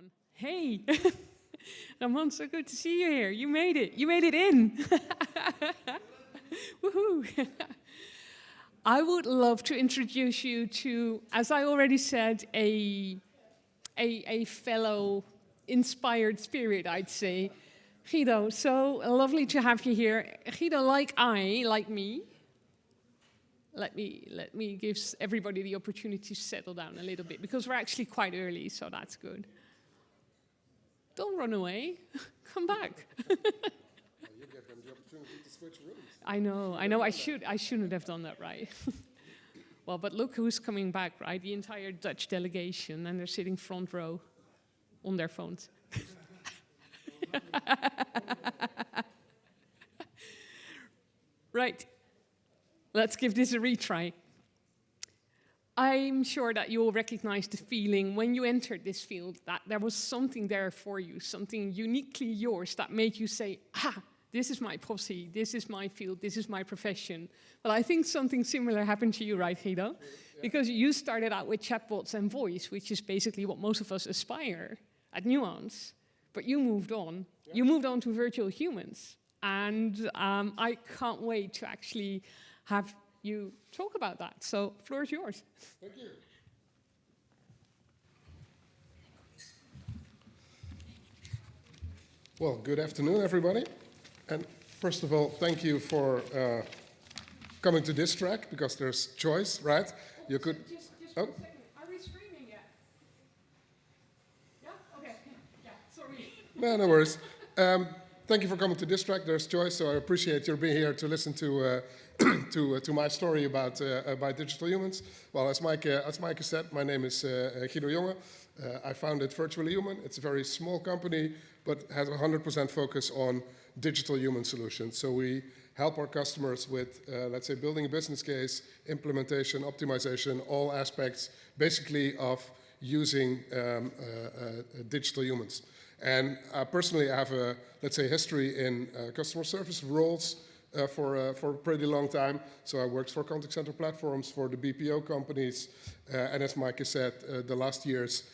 on. Hey, Ramon, so good to see you here. You made it. You made it in. Woohoo. I would love to introduce you to, as I already said, a fellow inspired spirit, I'd say. Guido, so lovely to have you here. Guido, like me, let me give everybody the opportunity to settle down a little bit, because we're actually quite early, so that's good. Don't run away. Come back. You give them the opportunity to switch rooms. I know. I shouldn't have done that, right? Well, but look who's coming back, right? The entire Dutch delegation, and they're sitting front row on their phones. Right. Let's give this a retry. I'm sure that you all recognize the feeling when you entered this field that there was something there for you, something uniquely yours that made you say, this is my posse, this is my field, this is my profession. Well, I think something similar happened to you, right, Guido? Yeah. Because you started out with chatbots and voice, which is basically what most of us aspire at Nuance. But you moved on. Yeah. You moved on to virtual humans. And I can't wait to actually have you talk about that. So, floor is yours. Thank you. Well, good afternoon, everybody. And first of all, thank you for coming to this track, because there's choice, right? You could. Just 1 second. Are we streaming yet? Yeah? Okay. Yeah, sorry. No worries. Thank you for coming to this track. There's choice, so I appreciate your being here to listen to to my story about digital humans. Well, as Maaike said, my name is Guido Jonge. I founded Virtually Human. It's a very small company, but has 100% focus on digital human solutions. So we help our customers with, let's say, building a business case, implementation, optimization, all aspects, basically, of using digital humans. And personally, I have a, let's say, history in customer service roles for a pretty long time. So I worked for contact center platforms, for the BPO companies, and as Maaike said, the last years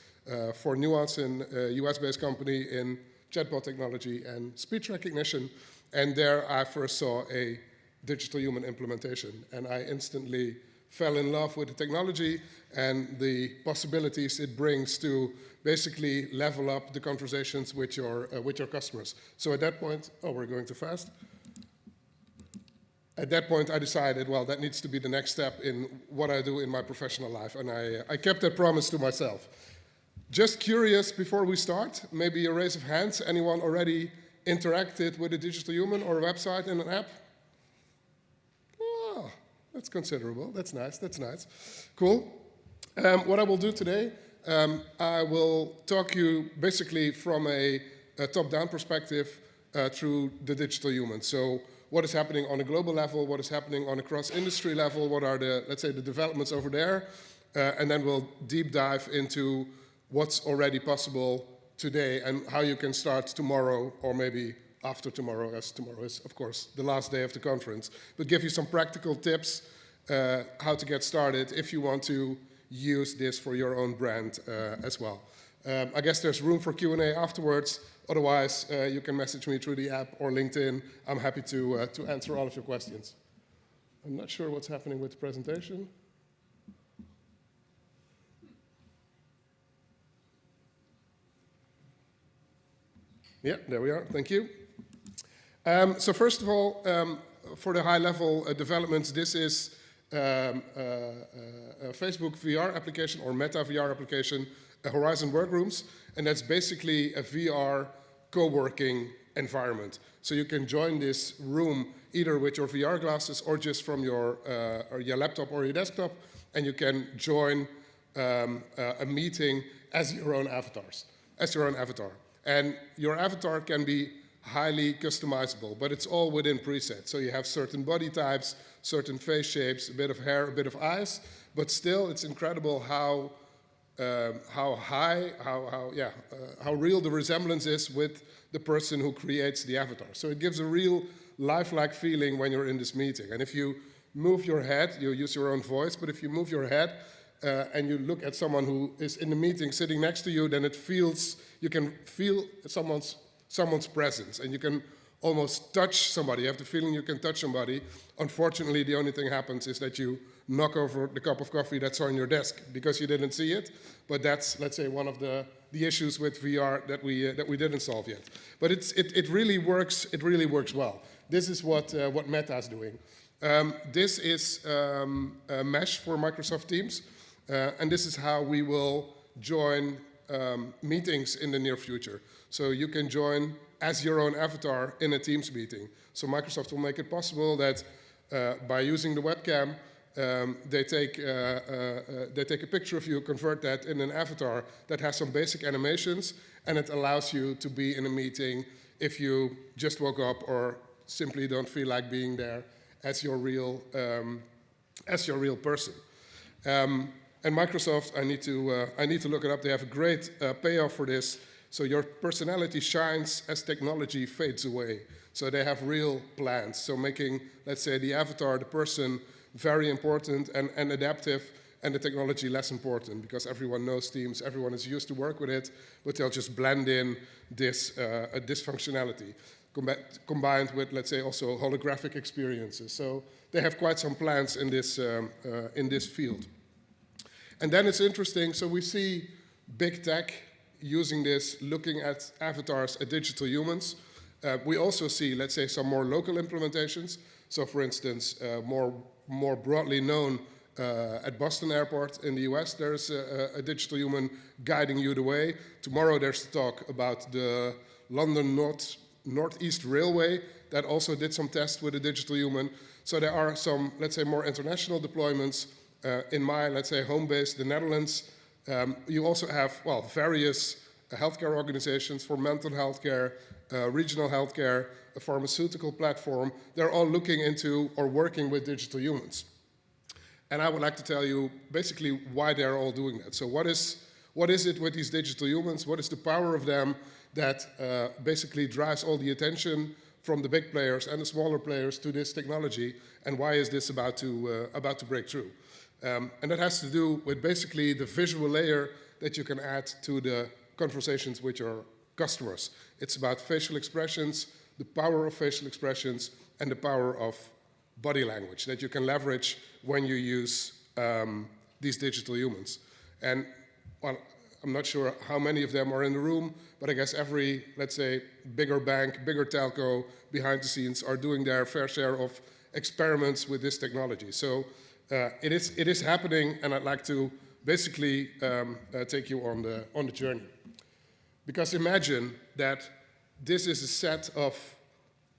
for Nuance, a US-based company in chatbot technology and speech recognition. And there I first saw a digital human implementation, and I instantly fell in love with the technology and the possibilities it brings to basically level up the conversations with your customers. So at that point, we're going too fast. At that point, I decided, well, that needs to be the next step in what I do in my professional life, and I kept that promise to myself. Just curious, before we start, maybe a raise of hands. Anyone already interacted with a digital human or a website and an app? Oh, that's considerable. That's nice. That's nice. Cool. What I will do today, I will talk you basically from a top-down perspective through the digital human. So what is happening on a global level, what is happening on a cross-industry level, what are the, let's say, the developments over there, and then we'll deep dive into what's already possible today and how you can start tomorrow or maybe after tomorrow, as tomorrow is, of course, the last day of the conference. But give you some practical tips how to get started if you want to use this for your own brand as well. I guess there's room for Q&A afterwards. Otherwise, you can message me through the app or LinkedIn. I'm happy to answer all of your questions. I'm not sure what's happening with the presentation. Yeah, there we are. Thank you. So first of all, for the high-level developments, this is a Facebook VR application or Meta VR application, Horizon Workrooms, and that's basically a VR co-working environment. So you can join this room either with your VR glasses or just from your laptop or your desktop, and you can join a meeting as your own avatars, And your avatar can be highly customizable, but it's all within presets. So you have certain body types, certain face shapes, a bit of hair, a bit of eyes, but still it's incredible how real the resemblance is with the person who creates the avatar. So it gives a real lifelike feeling when you're in this meeting. And if you move your head, you use your own voice, but if you move your head, and you look at someone who is in the meeting sitting next to you, then you can feel someone's presence, and you can almost touch somebody. You have the feeling you can touch somebody. Unfortunately, the only thing happens is that you knock over the cup of coffee that's on your desk because you didn't see it. But that's, let's say, one of the issues with VR that we didn't solve yet. But it really works. It really works well. This is what Meta is doing. This is a mesh for Microsoft Teams, and this is how we will join meetings in the near future. So you can join as your own avatar in a Teams meeting. So Microsoft will make it possible that by using the webcam, they take a picture of you, convert that in an avatar that has some basic animations, and it allows you to be in a meeting if you just woke up or simply don't feel like being there as your real person. And Microsoft, I need to look it up. They have a great payoff for this. So your personality shines as technology fades away. So they have real plans. So making, let's say, the avatar, the person, very important and adaptive, and the technology less important, because everyone knows Teams, everyone is used to work with it, but they'll just blend in this functionality, combined with, let's say, also holographic experiences. So they have quite some plans in this field. And then it's interesting, so we see big tech using this, looking at avatars as digital humans. We also see, let's say, some more local implementations. So for instance, more broadly known at Boston Airport in the US, there's a digital human guiding you the way. Tomorrow there's a talk about the London Northeast Railway that also did some tests with a digital human. So there are some, let's say, more international deployments. In my, let's say, home base, the Netherlands, you also have, well, various healthcare organizations for mental health care, regional healthcare, a pharmaceutical platform. They're all looking into or working with digital humans. And I would like to tell you basically why they're all doing that. So what is it with these digital humans? What is the power of them that basically drives all the attention from the big players and the smaller players to this technology? And why is this about to break through? And that has to do with basically the visual layer that you can add to the conversations with your customers. It's about facial expressions, the power of facial expressions, and the power of body language that you can leverage when you use these digital humans. And, well, I'm not sure how many of them are in the room, but I guess every, let's say, bigger bank, bigger telco behind the scenes are doing their fair share of experiments with this technology. So it is happening, and I'd like to basically take you on the journey. Because imagine that this is a set of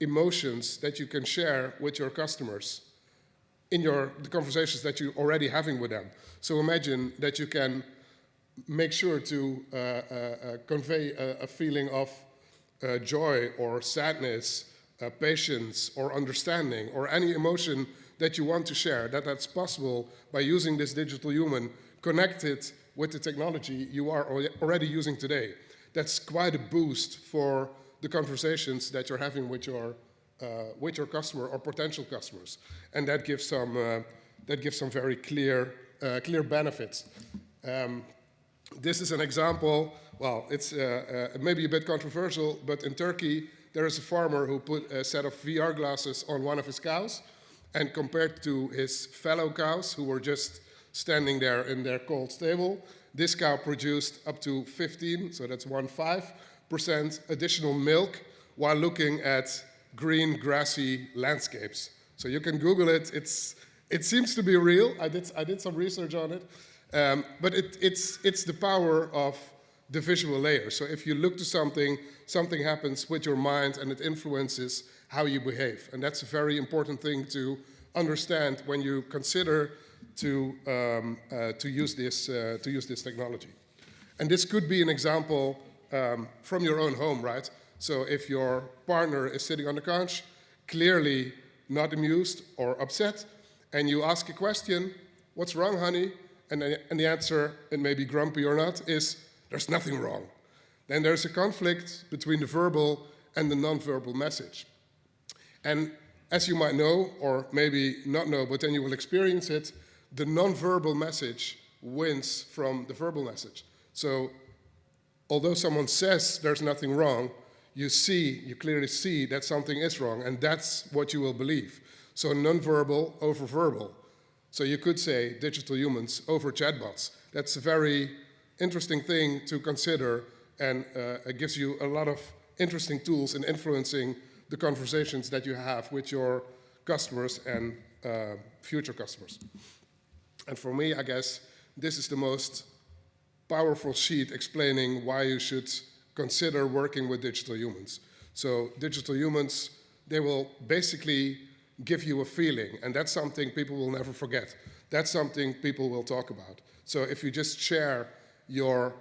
emotions that you can share with your customers in the conversations that you're already having with them. So imagine that you can make sure to convey a feeling of joy or sadness, patience or understanding, or any emotion that you want to share, that's possible by using this digital human connected with the technology you are already using today. That's quite a boost for the conversations that you're having with your customer or potential customers, and that gives some very clear benefits. This is an example. Well, it's maybe a bit controversial, but in Turkey there is a farmer who put a set of VR glasses on one of his cows, and compared to his fellow cows who were just standing there in their cold stable, this cow produced up to 15, so that's 15% additional milk while looking at green, grassy landscapes. So you can Google it. It seems to be real. I did some research on it, but it's the power of the visual layer. So if you look to something happens with your mind, and it influences how you behave, and that's a very important thing to understand when you consider to use this technology. And this could be an example from your own home, right? So if your partner is sitting on the couch, clearly not amused or upset, and you ask a question, "What's wrong, honey?" And the answer, it may be grumpy or not, is, "There's nothing wrong." Then there's a conflict between the verbal and the non-verbal message. And as you might know, or maybe not know, but then you will experience it, the non-verbal message wins from the verbal message. So although someone says there's nothing wrong, you clearly see that something is wrong, and that's what you will believe. So non-verbal over verbal. So you could say digital humans over chatbots. That's a very interesting thing to consider, and it gives you a lot of interesting tools in influencing the conversations that you have with your customers and future customers. And for me, I guess this is the most powerful sheet explaining why you should consider working with digital humans. So digital humans, they will basically give you a feeling, and that's something people will never forget. That's something people will talk about. So if you just share your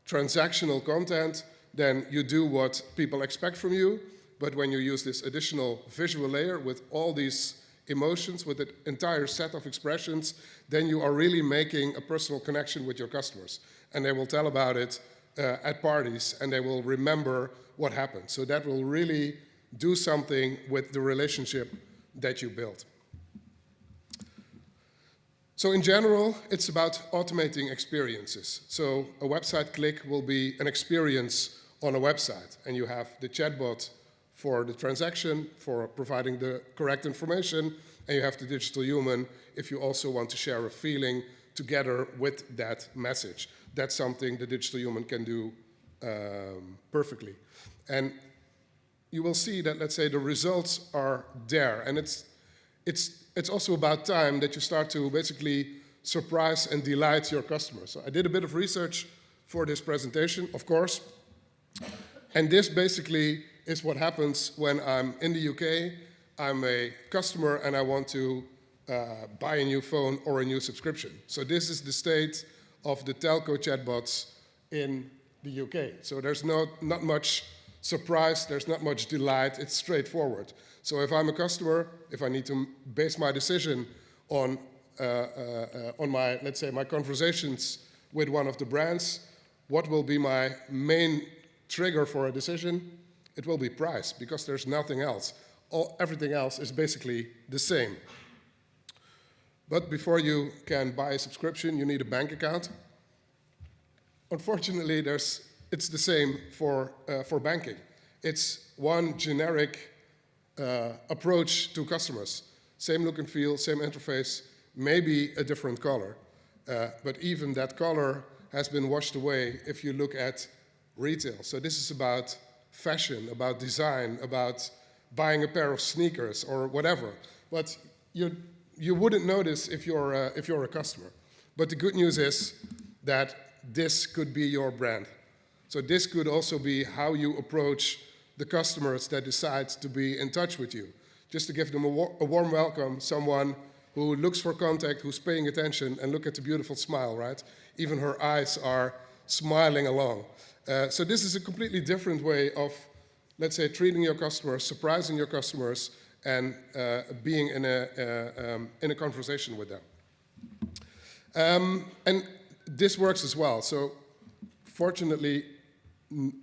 transactional content, then you do what people expect from you, but when you use this additional visual layer with all these emotions, with an entire set of expressions, then you are really making a personal connection with your customers. And they will tell about it at parties, and they will remember what happened. So that will really do something with the relationship that you build. So in general, it's about automating experiences. So a website click will be an experience on a website, and you have the chatbot for the transaction, for providing the correct information, and you have the digital human if you also want to share a feeling together with that message. That's something the digital human can do perfectly. And you will see that, let's say, the results are there, and it's also about time that you start to basically surprise and delight your customers. So I did a bit of research for this presentation, of course, and this basically is what happens when I'm in the UK, I'm a customer and I want to buy a new phone or a new subscription. So this is the state of the telco chatbots in the UK. So there's not much surprise, there's not much delight, it's straightforward. So if I'm a customer, if I need to base my decision on my, let's say, my conversations with one of the brands, what will be my main trigger for a decision? It will be price, because there's nothing else. Everything else is basically the same. But before you can buy a subscription, you need a bank account. Unfortunately, it's the same for banking. It's one generic approach to customers. Same look and feel, same interface, maybe a different color. But even that color has been washed away if you look at retail. So this is about fashion, about design, about buying a pair of sneakers or whatever. But you wouldn't notice if you're a customer. But the good news is that this could be your brand. So this could also be how you approach the customers that decide to be in touch with you. Just to give them a warm welcome, someone who looks for contact, who's paying attention, and look at the beautiful smile, right? Even her eyes are smiling along. So this is a completely different way of, let's say, treating your customers, surprising your customers, and being in a conversation with them. And this works as well. So fortunately,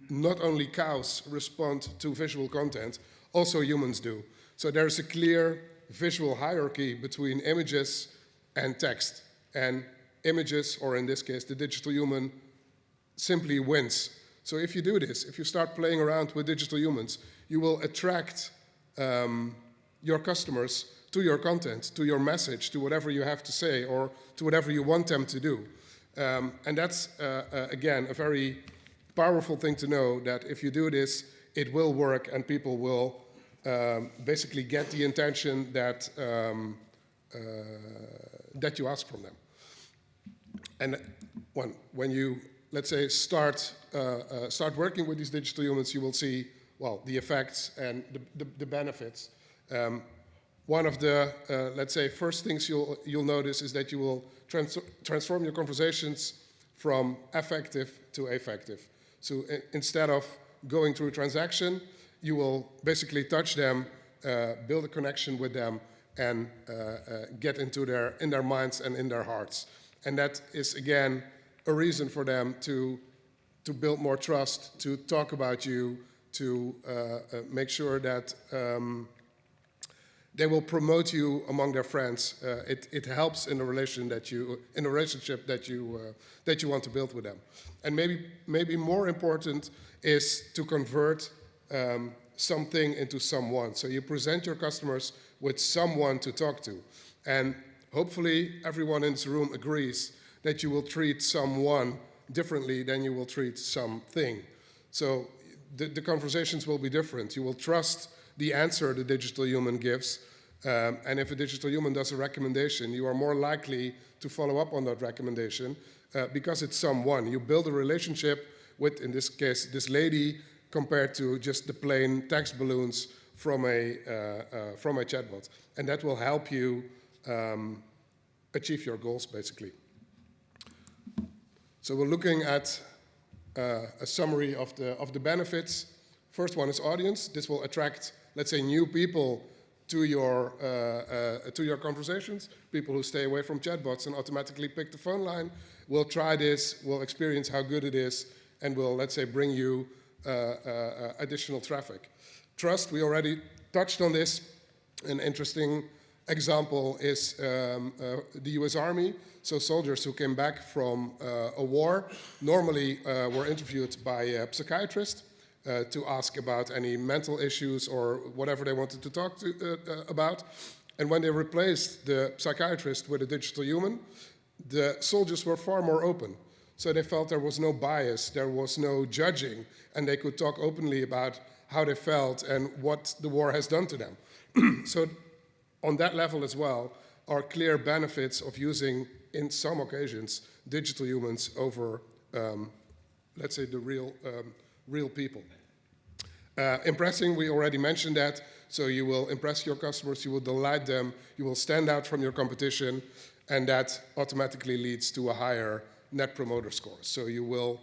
not only cows respond to visual content, also humans do. So there's a clear visual hierarchy between images and text. And images, or in this case, the digital human, simply wins. So if you do this, if you start playing around with digital humans, you will attract your customers to your content, to your message, to whatever you have to say, or to whatever you want them to do. And that's, again, a very powerful thing to know, that if you do this, it will work and people will basically get the intention that, that you ask from them. And when you, let's say, start working with these digital humans, you will see, well, the effects and the benefits. One of the, let's say, first things you'll notice is that you will transform your conversations from affective to affective. So instead of going through a transaction, you will basically touch them, build a connection with them, and get into in their minds and in their hearts. And that is, again, a reason for them to build more trust, to talk about you, to make sure that they will promote you among their friends. It helps in the relationship that you want to build with them. And maybe more important is to convert something into someone. So you present your customers with someone to talk to. And hopefully everyone in this room agrees that you will treat someone differently than you will treat something. So the conversations will be different. You will trust the answer the digital human gives. And if a digital human does a recommendation, you are more likely to follow up on that recommendation because it's someone. You build a relationship with, in this case, this lady, compared to just the plain text balloons from a chatbot. And that will help you achieve your goals, basically. So we're looking at a summary of the benefits. First one is audience. This will attract, let's say, new people to your conversations. People who stay away from chatbots and automatically pick the phone line will try this, will experience how good it is, and will, let's say, bring you additional traffic. Trust, we already touched on this. An interesting example is the US Army. So soldiers who came back from a war normally were interviewed by a psychiatrist to ask about any mental issues or whatever they wanted to talk about. And when they replaced the psychiatrist with a digital human, the soldiers were far more open. So they felt there was no bias, there was no judging, and they could talk openly about how they felt and what the war has done to them. So on that level as well are clear benefits of using, in some occasions, digital humans over, let's say, the real people. Impressing, we already mentioned that. So you will impress your customers, you will delight them, you will stand out from your competition, and that automatically leads to a higher Net Promoter Score. So you will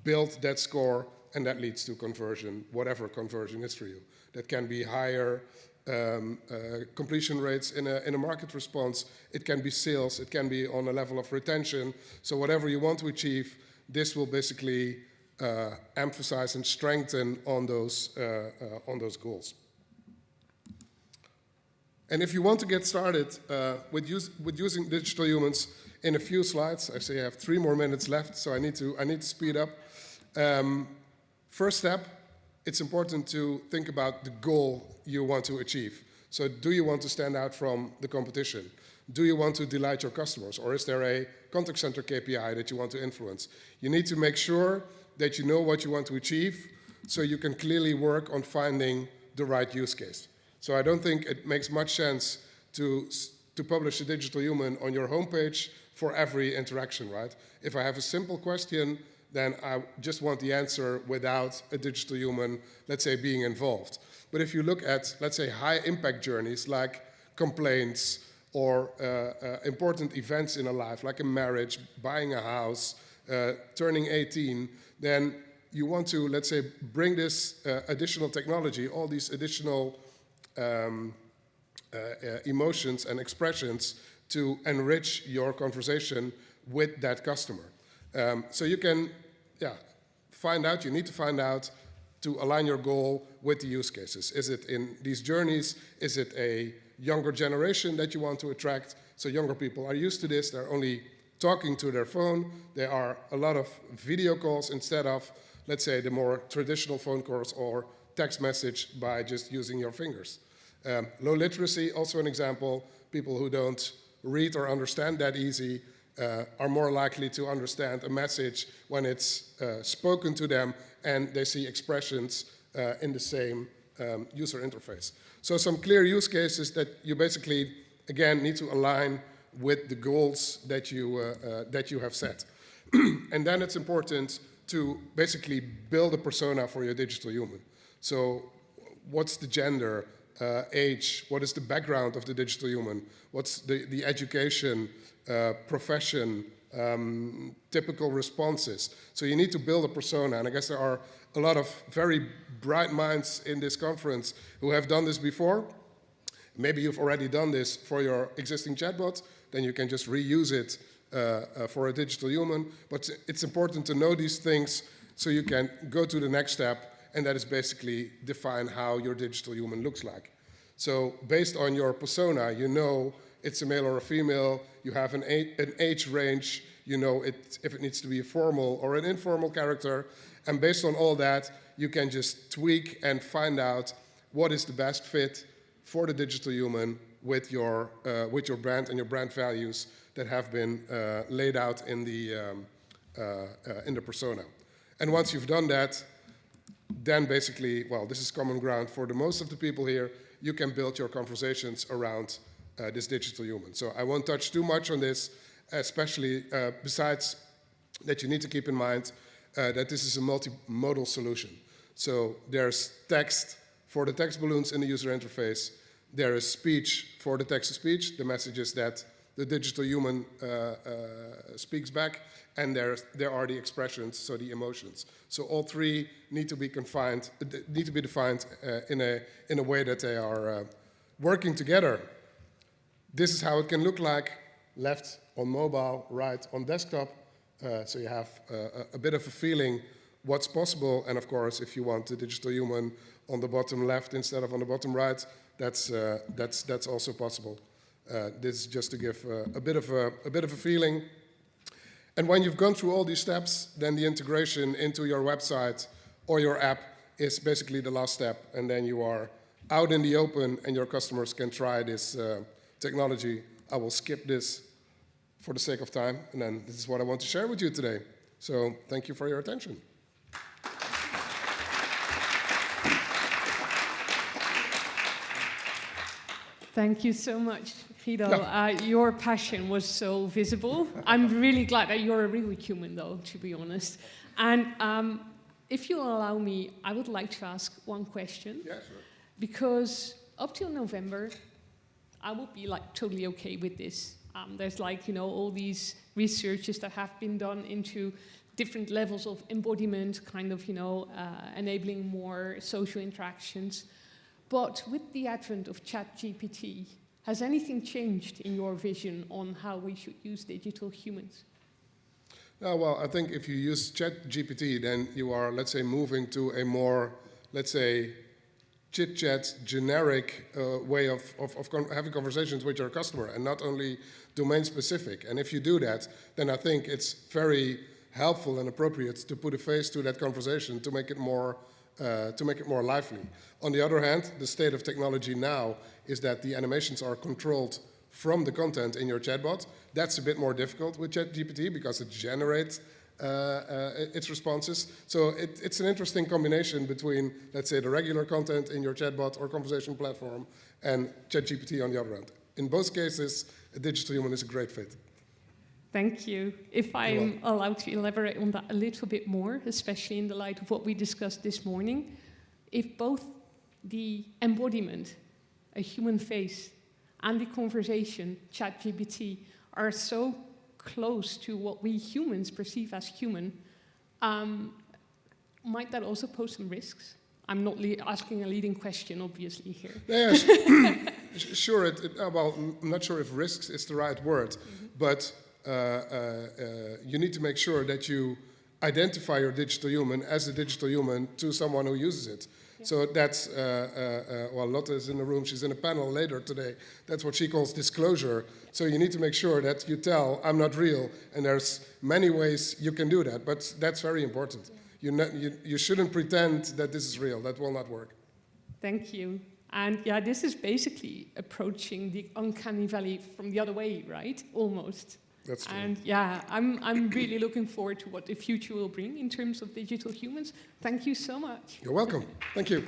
build that score, and that leads to conversion, whatever conversion is for you. That can be higher completion rates in a market response. It can be sales. It can be on a level of retention. So whatever you want to achieve, this will basically emphasize and strengthen on those goals. And if you want to get started with using digital humans in a few slides, I say I have 3 more minutes left, so I need to speed up. First step, it's important to think about the goal you want to achieve. So do you want to stand out from the competition? Do you want to delight your customers? Or is there a contact center KPI that you want to influence? You need to make sure that you know what you want to achieve so you can clearly work on finding the right use case. So I don't think it makes much sense to publish a digital human on your homepage for every interaction, right? If I have a simple question, then I just want the answer without a digital human, let's say, being involved. But if you look at, let's say, high impact journeys like complaints or important events in a life, like a marriage, buying a house, turning 18, then you want to, let's say, bring this additional technology, all these additional emotions and expressions to enrich your conversation with that customer. So you can, you need to find out to align your goal with the use cases. Is it in these journeys? Is it a younger generation that you want to attract? So younger people are used to this. They're only talking to their phone. There are a lot of video calls instead of, let's say, the more traditional phone calls or text message by just using your fingers. Low literacy, also an example. People who don't read or understand that easy are more likely to understand a message when it's spoken to them and they see expressions in the same user interface. So some clear use cases that you basically, again, need to align with the goals that you have set. And then it's important to basically build a persona for your digital human. So what's the gender, age, what is the background of the digital human, what's the education, profession, typical responses. So you need to build a persona, and I guess there are a lot of very bright minds in this conference who have done this before. Maybe you've already done this for your existing chatbot, then you can just reuse it for a digital human. But it's important to know these things so you can go to the next step, and that is basically define how your digital human looks like. So based on your persona, you know it's a male or a female, you have an age range, you know if it needs to be a formal or an informal character, and based on all that, you can just tweak and find out what is the best fit for the digital human with your brand and your brand values that have been laid out in the persona. And once you've done that, then basically, well, this is common ground for the most of the people here. You can build your conversations around this digital human. So I won't touch too much on this, especially besides that you need to keep in mind that this is a multimodal solution. So there's text for the text balloons in the user interface. There is speech for the text-to-speech, the messages that the digital human speaks back, and there are the expressions, so the emotions. So all three need to be defined in a way that they are working together. This is how it can look like, left on mobile, right on desktop. So you have a bit of a feeling what's possible. And of course, if you want the digital human on the bottom left instead of on the bottom right, that's also possible. This is just to give a bit of a feeling. And when you've gone through all these steps, then the integration into your website or your app is basically the last step. And then you are out in the open and your customers can try this technology. I will skip this for the sake of time. And then this is what I want to share with you today. So thank you for your attention. Thank you so much, Guido. Your passion was so visible. I'm really glad that you're a real human, though, to be honest. And if you'll allow me, I would like to ask one question. Yeah, sure. Because up till November, I will be like totally okay with this. There's like, you know, all these researches that have been done into different levels of embodiment, kind of, you know, enabling more social interactions. But with the advent of ChatGPT, has anything changed in your vision on how we should use digital humans? Well, I think if you use ChatGPT, then you are, let's say, moving to a more, let's say, chit-chat, generic way of having conversations with your customer, and not only domain-specific. And if you do that, then I think it's very helpful and appropriate to put a face to that conversation to make it more lively. On the other hand, the state of technology now is that the animations are controlled from the content in your chatbot. That's a bit more difficult with ChatGPT because it generates its responses. So it's an interesting combination between, let's say, the regular content in your chatbot or conversation platform and ChatGPT on the other hand. In both cases, a digital human is a great fit. Thank you. If I'm allowed to elaborate on that a little bit more, especially in the light of what we discussed this morning, if both the embodiment, a human face, and the conversation, ChatGPT, are so close to what we humans perceive as human, might that also pose some risks? I'm not asking a leading question, obviously, here. Yes, sure. Well, I'm not sure if risks is the right word, but you need to make sure that you identify your digital human as a digital human to someone who uses it. Yeah. So that's, well, Lotte is in the room, she's in a panel later today. That's what she calls disclosure. So you need to make sure that you tell, I'm not real, and there's many ways you can do that, but that's very important. Yeah. You shouldn't pretend that this is real, that will not work. Thank you. And yeah, this is basically approaching the uncanny valley from the other way, right? Almost. That's true. And yeah, I'm really looking forward to what the future will bring in terms of digital humans. Thank you so much. You're welcome. Thank you.